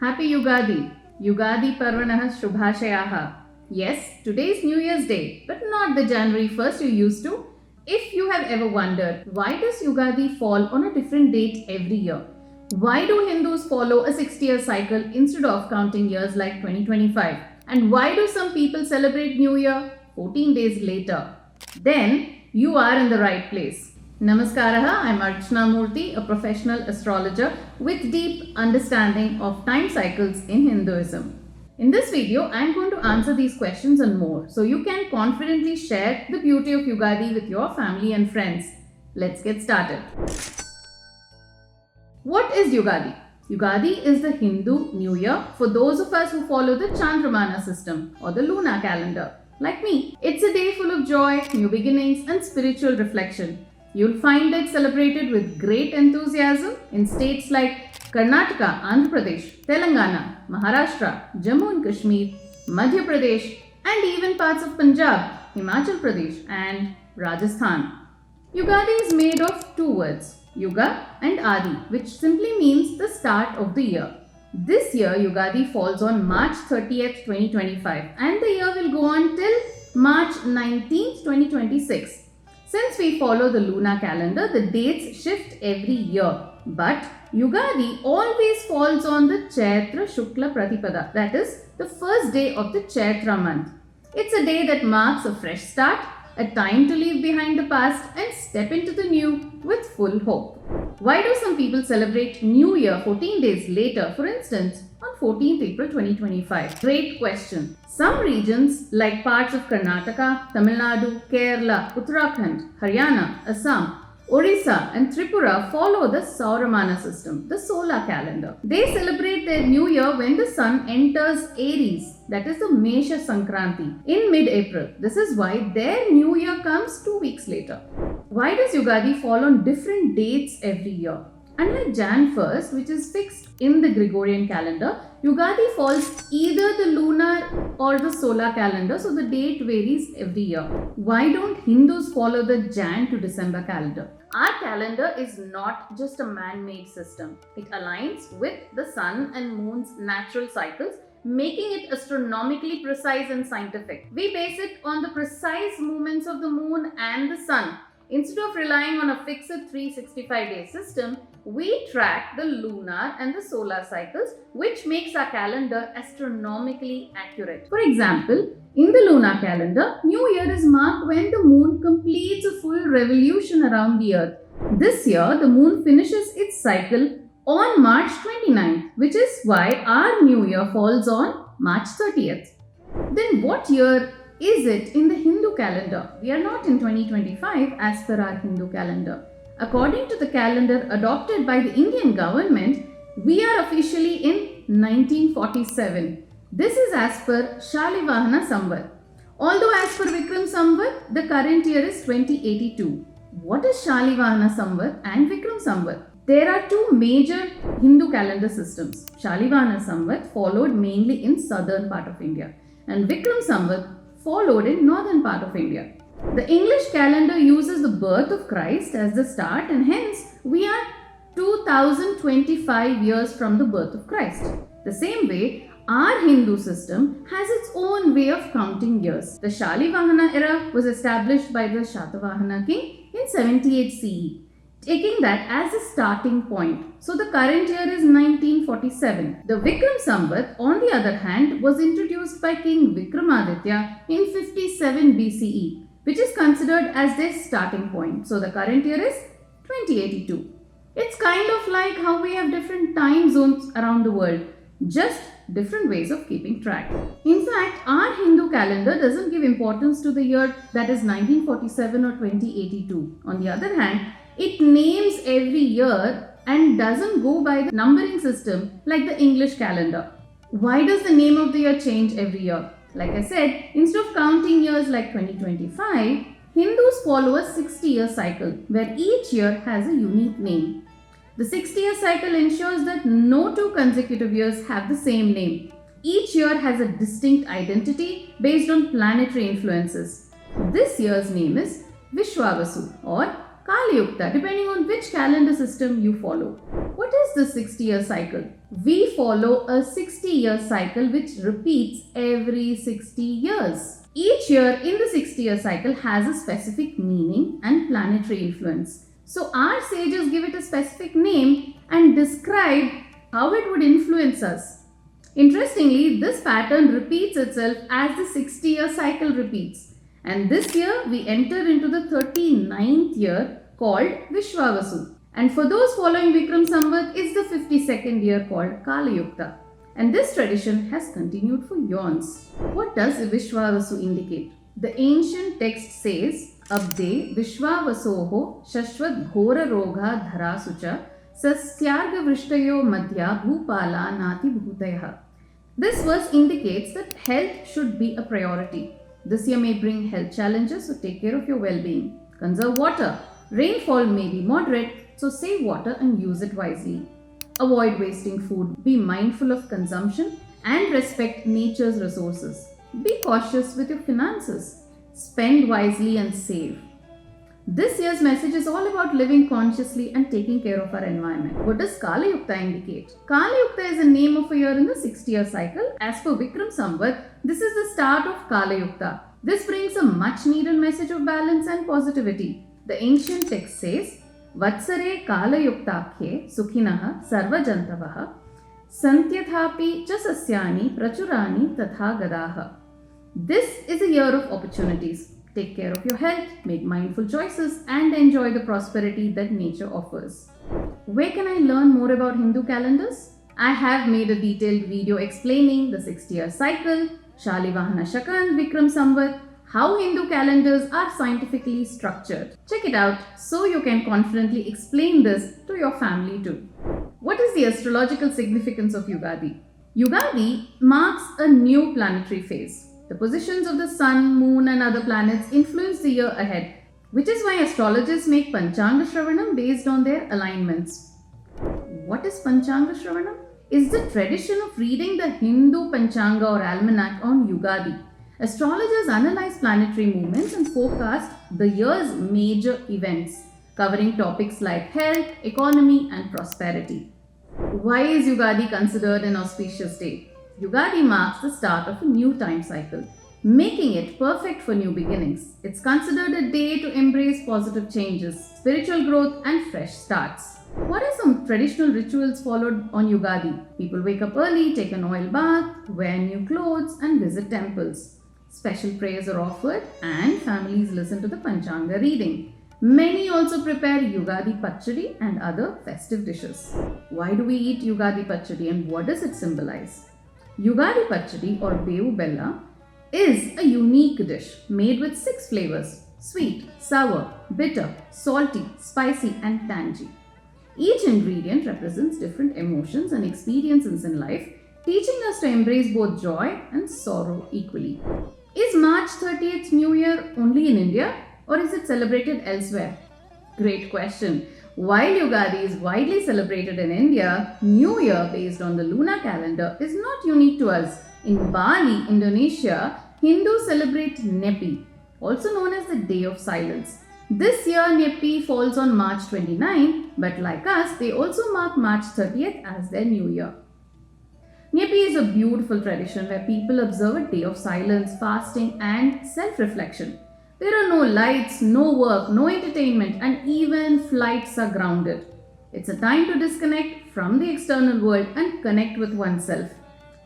Happy Ugadi! Ugadi Parvanah Shubhashayaha. Yes, today is New Year's Day, but not the January 1st you used to. If you have ever wondered, why does Ugadi fall on a different date every year? Why do Hindus follow a 60-year cycle instead of counting years like 2025? And why do some people celebrate New Year 14 days later? Then you are in the right place. Namaskaraha, I am Archana Murthy, a professional astrologer with deep understanding of time cycles in Hinduism. In this video, I am going to answer these questions and more so you can confidently share the beauty of Ugadi with your family and friends. Let's get started. What is Ugadi? Ugadi is the Hindu New Year for those of us who follow the Souramana system or the lunar calendar. Like me, it's a day full of joy, new beginnings and spiritual reflection. You'll find it celebrated with great enthusiasm in states like Karnataka, Andhra Pradesh, Telangana, Maharashtra, Jammu and Kashmir, Madhya Pradesh, and even parts of Punjab, Himachal Pradesh, and Rajasthan. Ugadi is made of two words, Yuga and Adi, which simply means the start of the year. This year, Ugadi falls on March 30th, 2025, and the year will go on till March 19th, 2026. Since we follow the lunar calendar, the dates shift every year. But Ugadi always falls on the Chaitra Shukla Pratipada, that is, the first day of the Chaitra month. It's a day that marks a fresh start, a time to leave behind the past and step into the new with full hope. Why do some people celebrate New Year 14 days later, for instance, on 14th April 2025? Great question. Some regions like parts of Karnataka, Tamil Nadu, Kerala, Uttarakhand, Haryana, Assam, Orissa and Tripura follow the Souramana system, the solar calendar. They celebrate their new year when the sun enters Aries, that is the Mesha Sankranti, in mid-April. This is why their new year comes 2 weeks later. Why does Ugadi fall on different dates every year? Unlike Jan 1st, which is fixed in the Gregorian calendar, Ugadi falls either the lunar or the solar calendar, so the date varies every year. Why don't Hindus follow the Jan to December calendar? Our calendar is not just a man-made system. It aligns with the sun and moon's natural cycles, making it astronomically precise and scientific. We base it on the precise movements of the moon and the sun. Instead of relying on a fixed 365-day system, we track the lunar and the solar cycles, which makes our calendar astronomically accurate. For example, in the lunar calendar, New Year is marked when the moon completes a full revolution around the earth. This year, the moon finishes its cycle on March 29th, which is why our New Year falls on March 30th. Then what year is it in the Hindu calendar? We are not in 2025 as per our Hindu calendar. According to the calendar adopted by the Indian government, we are officially in 1947. This is as per Shalivahana Samvat. Although as per Vikram Samvat, the current year is 2082. What is Shalivahana Samvat and Vikram Samvat? There are two major Hindu calendar systems. Shalivahana Samvat followed mainly in southern part of India and Vikram Samvat followed in northern part of India. The English calendar uses the birth of Christ as the start and hence we are 2025 years from the birth of Christ. The same way, our Hindu system has its own way of counting years. The Shalivahana era was established by the Shatavahana king in 78 CE, taking that as a starting point. So the current year is 1947. The Vikram Samvat, on the other hand, was introduced by King Vikramaditya in 57 BCE, which is considered as their starting point. So the current year is 2082. It's kind of like how we have different time zones around the world, just different ways of keeping track. In fact, our Hindu calendar doesn't give importance to the year that is 1947 or 2082. On the other hand, it names every year and doesn't go by the numbering system like the English calendar. Why does the name of the year change every year? Like I said, instead of counting years like 2025, Hindus follow a 60-year cycle where each year has a unique name. The 60-year cycle ensures that no two consecutive years have the same name. Each year has a distinct identity based on planetary influences. This year's name is Visvavasu or Kalayukta, depending on which calendar system you follow. What is the 60-year cycle? We follow a 60-year cycle which repeats every 60 years. Each year in the 60-year cycle has a specific meaning and planetary influence. So our sages give it a specific name and describe how it would influence us. Interestingly, this pattern repeats itself as the 60-year cycle repeats. And this year we enter into the 39th year called Visvavasu. And for those following Vikram Samvat is the 52nd year called Kalayukta. And this tradition has continued for eons. What does Visvavasu indicate? The ancient text says, Abde Visvavasoho Shashvat Ghora Rogha Dharasucha Sasyarga Vrishtayo Madhya Bhupala Nati Bhutayah. This verse indicates that health should be a priority. This year may bring health challenges, so take care of your well-being. Conserve water. Rainfall may be moderate, so save water and use it wisely. Avoid wasting food. Be mindful of consumption and respect nature's resources. Be cautious with your finances. Spend wisely and save. This year's message is all about living consciously and taking care of our environment. What does Kalayukta indicate? Kalayukta is the name of a year in the 60-year cycle. As per Vikram Samvat, this is the start of Kalayukta. This brings a much needed message of balance and positivity. The ancient text says, Vatsare Kalayuktakhe Sukhinaha Sarvajantavaha Santyathapi cha sasyani prachurani tatha gadaha. This is a year of opportunities. Take care of your health, make mindful choices, and enjoy the prosperity that nature offers. Where can I learn more about Hindu calendars? I have made a detailed video explaining the 60-year cycle, Shalivahana Shaka and Vikram Samvat, how Hindu calendars are scientifically structured. Check it out so you can confidently explain this to your family too. What is the astrological significance of Ugadi? Ugadi marks a new planetary phase. The positions of the sun, moon and other planets influence the year ahead, which is why astrologers make Panchanga Shravanam based on their alignments. What is Panchanga Shravanam? It's the tradition of reading the Hindu Panchanga or almanac on Ugadi. Astrologers analyze planetary movements and forecast the year's major events, covering topics like health, economy and prosperity. Why is Ugadi considered an auspicious day? Ugadi marks the start of a new time cycle, making it perfect for new beginnings. It's considered a day to embrace positive changes, spiritual growth and fresh starts. What are some traditional rituals followed on Ugadi? People wake up early, take an oil bath, wear new clothes and visit temples. Special prayers are offered and families listen to the Panchanga reading. Many also prepare Ugadi Pachadi and other festive dishes. Why do we eat Ugadi Pachadi and what does it symbolize? Ugadi Pachadi or Bevu Bella is a unique dish made with 6 flavors: sweet, sour, bitter, salty, spicy and tangy. Each ingredient represents different emotions and experiences in life, teaching us to embrace both joy and sorrow equally. Is March 30th New Year only in India or is it celebrated elsewhere? Great question. While Ugadi is widely celebrated in India, New Year based on the lunar calendar is not unique to us. In Bali, Indonesia, Hindus celebrate Nyepi, also known as the Day of Silence. This year Nyepi falls on March 29, but like us, they also mark March 30th as their New Year. Nyepi is a beautiful tradition where people observe a day of silence, fasting and self-reflection. There are no lights, no work, no entertainment and even flights are grounded. It's a time to disconnect from the external world and connect with oneself.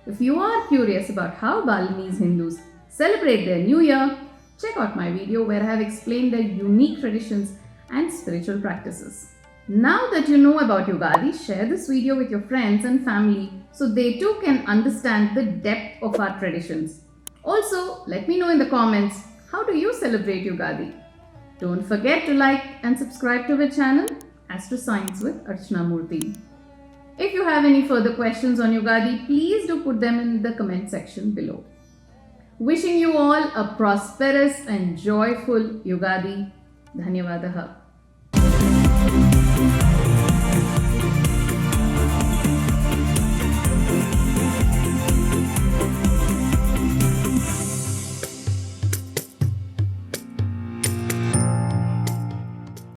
If you are curious about how Balinese Hindus celebrate their New Year, check out my video where I have explained their unique traditions and spiritual practices. Now that you know about Ugadi, share this video with your friends and family so they too can understand the depth of our traditions. Also, let me know in the comments, how do you celebrate Ugadi? Don't forget to like and subscribe to our channel, Astro Science with Archana Murthy. If you have any further questions on Ugadi, please do put them in the comment section below. Wishing you all a prosperous and joyful Ugadi. Dhanyavadaha.